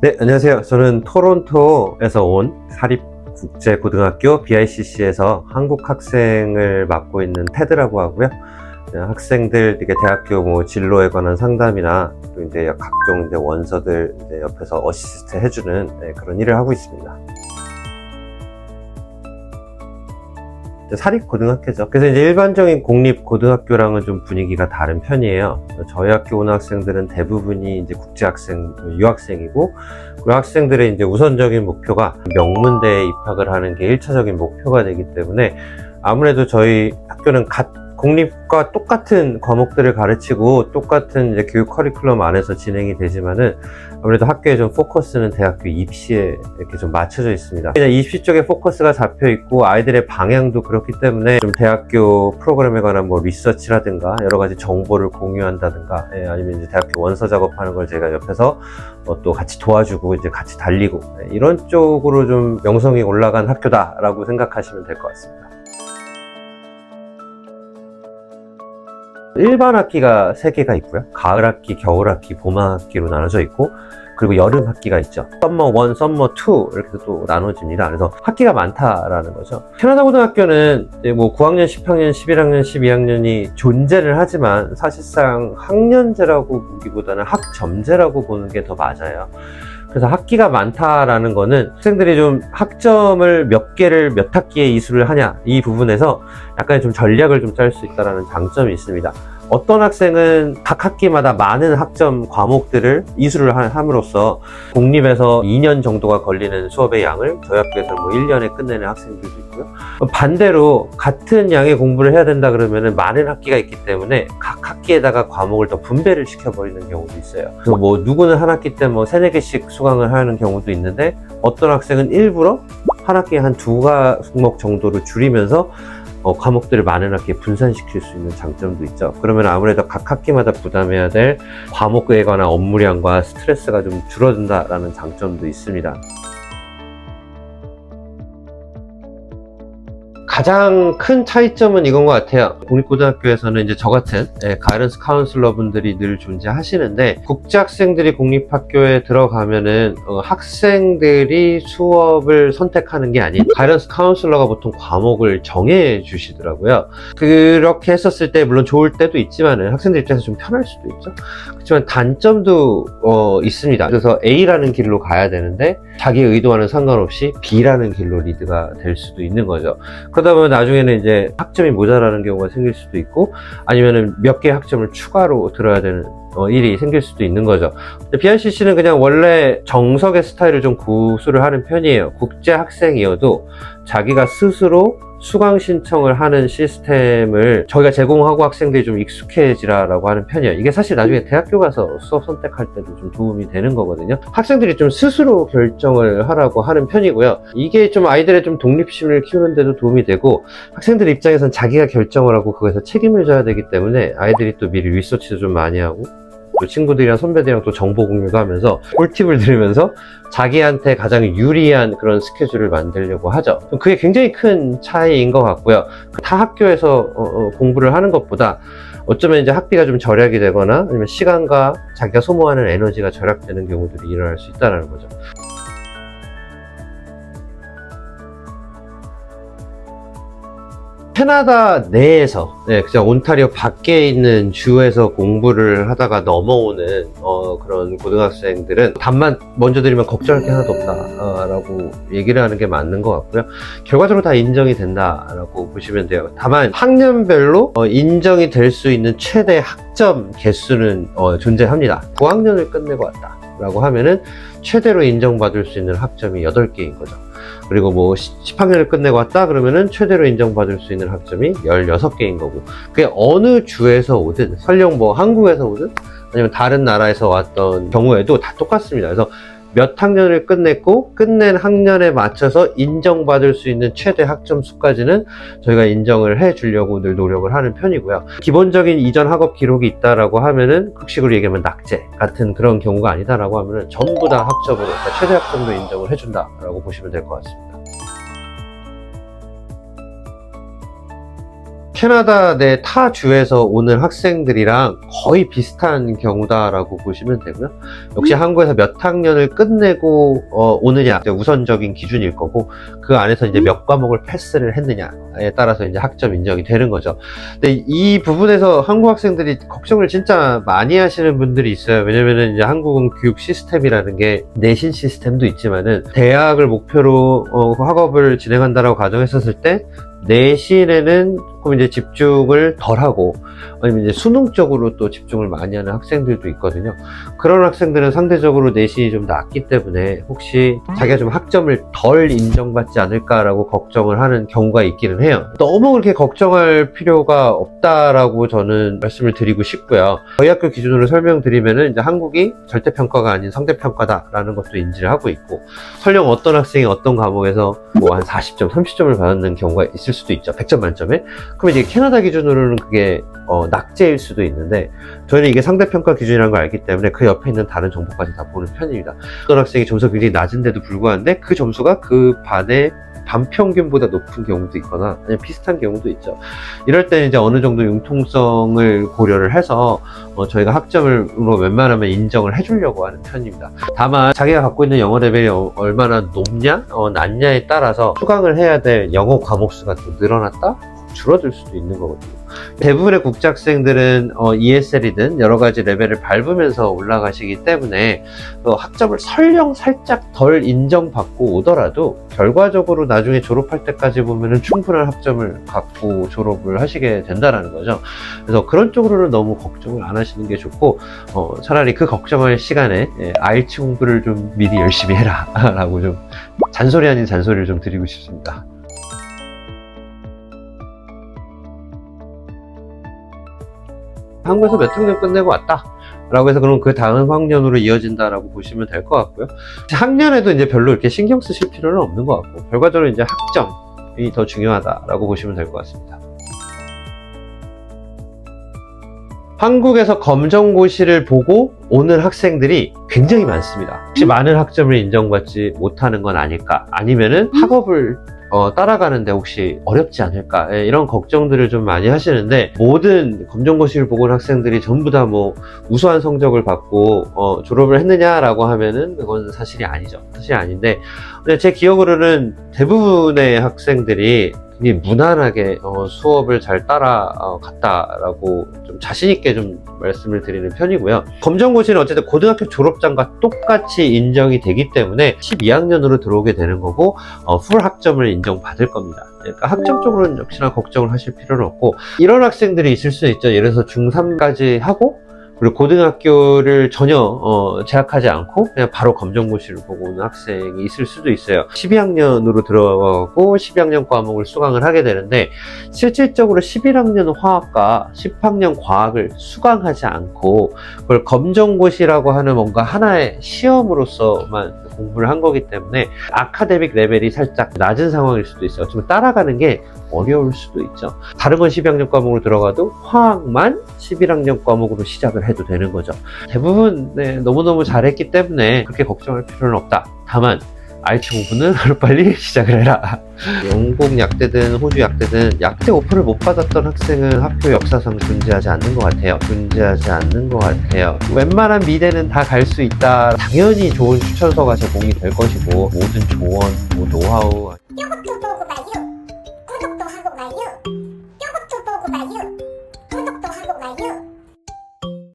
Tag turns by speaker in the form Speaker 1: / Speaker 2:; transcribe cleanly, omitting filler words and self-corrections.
Speaker 1: 네, 안녕하세요. 저는 토론토에서 온 사립국제고등학교 BICC에서 한국 학생을 맡고 있는 테드라고 하고요. 학생들 이렇게 대학교 뭐 진로에 관한 상담이나 또 이제 각종 이제 원서들 이제 옆에서 어시스트 해주는 그런 일을 하고 있습니다. 사립고등학교죠. 그래서 이제 일반적인 공립고등학교랑은 좀 분위기가 다른 편이에요. 저희 학교 오는 학생들은 대부분이 이제 국제학생, 유학생이고, 그리고 학생들의 이제 우선적인 목표가 명문대에 입학을 하는 게 1차적인 목표가 되기 때문에 아무래도 저희 학교는 공립과 똑같은 과목들을 가르치고 똑같은 이제 교육 커리큘럼 안에서 진행이 되지만은 아무래도 학교의 좀 포커스는 대학교 입시에 이렇게 좀 맞춰져 있습니다. 그냥 입시 쪽에 포커스가 잡혀 있고 아이들의 방향도 그렇기 때문에 좀 대학교 프로그램에 관한 뭐 리서치라든가 여러 가지 정보를 공유한다든가 아니면 이제 대학교 원서 작업하는 걸 제가 옆에서 또 같이 도와주고 이제 같이 달리고 이런 쪽으로 좀 명성이 올라간 학교다라고 생각하시면 될 것 같습니다. 일반 학기가 3개가 있고요. 가을 학기, 겨울 학기, 봄 학기로 나눠져 있고, 그리고 여름 학기가 있죠. 썸머 1, 썸머 2 이렇게 또 나눠집니다. 그래서 학기가 많다라는 거죠. 캐나다 고등학교는 뭐 9학년, 10학년, 11학년, 12학년이 존재를 하지만 사실상 학년제라고 보기보다는 학점제라고 보는 게 더 맞아요. 그래서 학기가 많다라는 거는 학생들이 좀 학점을 몇 개를 몇 학기에 이수를 하냐 이 부분에서 약간의 좀 전략을 좀 짤 수 있다는 장점이 있습니다. 어떤 학생은 각 학기마다 많은 학점 과목들을 이수를 함으로써 공립에서 2년 정도가 걸리는 수업의 양을 저희 학교에서는 뭐 1년에 끝내는 학생들도 있고요. 반대로 같은 양의 공부를 해야 된다 그러면은 많은 학기가 있기 때문에 각 학기에다가 과목을 더 분배를 시켜버리는 경우도 있어요. 그래서 뭐 누구는 한 학기 때 뭐 3-4개씩 수강을 하는 경우도 있는데 어떤 학생은 일부러 한 학기에 한 2과목 정도로 줄이면서 과목들을 많은 학기에 분산시킬 수 있는 장점도 있죠. 그러면 아무래도 각 학기마다 부담해야 될 과목에 관한 업무량과 스트레스가 좀 줄어든다라는 장점도 있습니다. 가장 큰 차이점은 이건 것 같아요. 공립고등학교에서는 이제 저 같은 가이던스 카운슬러 분들이 늘 존재하시는데 국제학생들이 공립학교에 들어가면은 학생들이 수업을 선택하는 게 아닌 가이던스 카운슬러가 보통 과목을 정해 주시더라고요. 그렇게 했었을 때 물론 좋을 때도 있지만은 학생들 입장에서 좀 편할 수도 있죠. 그렇지만 단점도 있습니다. 그래서 A라는 길로 가야 되는데 자기 의도와는 상관없이 B라는 길로 리드가 될 수도 있는 거죠. 그러다 보면 나중에는 이제 학점이 모자라는 경우가 생길 수도 있고 아니면은 몇 개의 학점을 추가로 들어야 되는 일이 생길 수도 있는 거죠. BICC는 그냥 원래 정석의 스타일을 좀 고수를 하는 편이에요. 국제 학생이어도 자기가 스스로 수강 신청을 하는 시스템을 저희가 제공하고 학생들이 좀 익숙해지라고 하는 편이에요. 이게 사실 나중에 대학교 가서 수업 선택할 때도 좀 도움이 되는 거거든요. 학생들이 좀 스스로 결정을 하라고 하는 편이고요. 이게 좀 아이들의 좀 독립심을 키우는 데도 도움이 되고 학생들 입장에선 자기가 결정을 하고 그거에서 책임을 져야 되기 때문에 아이들이 또 미리 리서치도 좀 많이 하고 또 친구들이랑 선배들이랑 또 정보 공유도 하면서 꿀팁을 들으면서 자기한테 가장 유리한 그런 스케줄을 만들려고 하죠. 그게 굉장히 큰 차이인 것 같고요. 타 학교에서 공부를 하는 것보다 어쩌면 이제 학비가 좀 절약이 되거나 아니면 시간과 자기가 소모하는 에너지가 절약되는 경우들이 일어날 수 있다는 거죠. 캐나다 내에서 그냥 온타리오 밖에 있는 주에서 공부를 하다가 넘어오는 그런 고등학생들은 답만 먼저 드리면 걱정할 게 하나도 없다 라고 얘기를 하는 게 맞는 것 같고요. 결과적으로 다 인정이 된다라고 보시면 돼요. 다만 학년별로 인정이 될 수 있는 최대 학점 개수는 존재합니다. 9학년을 끝내고 왔다 라고 하면은 최대로 인정받을 수 있는 학점이 8개인 거죠. 그리고 뭐 10학년을 끝내고 왔다 그러면은 최대로 인정받을 수 있는 학점이 16개인 거고, 그게 어느 주에서 오든 설령 뭐 한국에서 오든 아니면 다른 나라에서 왔던 경우에도 다 똑같습니다. 그래서 몇 학년을 끝냈고 끝낸 학년에 맞춰서 인정받을 수 있는 최대 학점 수까지는 저희가 인정을 해 주려고 늘 노력을 하는 편이고요. 기본적인 이전 학업 기록이 있다라고 하면은 급식으로 얘기하면 낙제 같은 그런 경우가 아니다라고 하면은 전부 다 학점으로, 그러니까 최대 학점도 인정을 해준다라고 보시면 될 것 같습니다. 캐나다 내 타 주에서 오는 학생들이랑 거의 비슷한 경우다라고 보시면 되고요. 역시 한국에서 몇 학년을 끝내고 오느냐 우선적인 기준일 거고, 그 안에서 이제 몇 과목을 패스를 했느냐에 따라서 이제 학점 인정이 되는 거죠. 근데 이 부분에서 한국 학생들이 걱정을 진짜 많이 하시는 분들이 있어요. 왜냐면은 이제 한국은 교육 시스템이라는 게 내신 시스템도 있지만은, 대학을 목표로 학업을 진행한다라고 가정했었을 때 내신에는 조금 이제 집중을 덜 하고, 아니면 이제 수능 쪽으로 또 집중을 많이 하는 학생들도 있거든요. 그런 학생들은 상대적으로 내신이 좀 낮기 때문에 혹시 자기가 좀 학점을 덜 인정받지 않을까라고 걱정을 하는 경우가 있기는 해요. 너무 그렇게 걱정할 필요가 없다라고 저는 말씀을 드리고 싶고요. 저희 학교 기준으로 설명드리면은 이제 한국이 절대평가가 아닌 상대평가다라는 것도 인지를 하고 있고, 설령 어떤 학생이 어떤 과목에서 뭐 한 40점, 30점을 받는 경우가 있을 수도 있죠. 100점 만점에. 그럼 이제 캐나다 기준으로는 그게 낙제일 수도 있는데, 저희는 이게 상대평가 기준이라는 걸 알기 때문에 그 옆에 있는 다른 정보까지 다 보는 편입니다. 어떤 학생이 점수가 굉장히 낮은데도 불구하는데 그 점수가 그 반의 반평균보다 높은 경우도 있거나 아니면 비슷한 경우도 있죠. 이럴 때는 이제 어느 정도 융통성을 고려를 해서 저희가 학점으로 웬만하면 인정을 해주려고 하는 편입니다. 다만 자기가 갖고 있는 영어 레벨이 얼마나 높냐 낮냐에 따라서 수강을 해야 될 영어 과목 수가 또 늘어났다 줄어들 수도 있는 거거든요. 대부분의 국제학생들은 ESL이든 여러 가지 레벨을 밟으면서 올라가시기 때문에 학점을 설령 살짝 덜 인정받고 오더라도 결과적으로 나중에 졸업할 때까지 보면은 충분한 학점을 갖고 졸업을 하시게 된다는 거죠. 그래서 그런 쪽으로는 너무 걱정을 안 하시는 게 좋고, 차라리 그 걱정할 시간에 IELTS 공부를 좀 미리 열심히 해라 라고 좀 잔소리 아닌 잔소리를 좀 드리고 싶습니다. 한국에서 몇 학년 끝내고 왔다 라고 해서 그럼 그 다음 학년으로 이어진다 라고 보시면 될 것 같고요. 학년에도 이제 별로 이렇게 신경 쓰실 필요는 없는 것 같고, 결과적으로 이제 학점이 더 중요하다 라고 보시면 될 것 같습니다. 한국에서 검정고시를 보고 오는 학생들이 굉장히 많습니다. 혹시 많은 학점을 인정받지 못하는 건 아닐까, 아니면은 학업을 따라가는데 혹시 어렵지 않을까, 이런 걱정들을 좀 많이 하시는데, 모든 검정고시를 보고 온 학생들이 전부 다 뭐 우수한 성적을 받고 졸업을 했느냐라고 하면은 그건 사실이 아니죠. 사실이 아닌데, 근데 제 기억으로는 대부분의 학생들이 굉장히 무난하게 수업을 잘 따라갔다라고 좀 자신있게 좀 말씀을 드리는 편이고요. 검정고시는 어쨌든 고등학교 졸업장과 똑같이 인정이 되기 때문에 12학년으로 들어오게 되는 거고, 풀 학점을 인정받을 겁니다. 그러니까 학점 쪽으로는 역시나 걱정을 하실 필요는 없고, 이런 학생들이 있을 수 있죠. 예를 들어서 중3까지 하고 그리고 고등학교를 전혀 재학하지 않고 그냥 바로 검정고시를 보고 오는 학생이 있을 수도 있어요. 12학년으로 들어가고 12학년 과목을 수강을 하게 되는데, 실질적으로 11학년 화학과 10학년 과학을 수강하지 않고 그걸 검정고시라고 하는 뭔가 하나의 시험으로서만 공부를 한 거기 때문에 아카데믹 레벨이 살짝 낮은 상황일 수도 있어요. 좀 따라가는 게 어려울 수도 있죠. 다른 건 12학년 과목으로 들어가도 화학만 11학년 과목으로 시작을 해도 되는 거죠. 대부분 너무너무 잘했기 때문에 그렇게 걱정할 필요는 없다. 다만 IELTS 공부는 하루빨리 시작을 해라. 영국 약대든 호주 약대든 약대 오퍼를 못 받았던 학생은 학교 역사상 존재하지 않는 것 같아요. 웬만한 미대는 다 갈 수 있다. 당연히 좋은 추천서가 제공이 될 것이고, 모든 조언, 노하우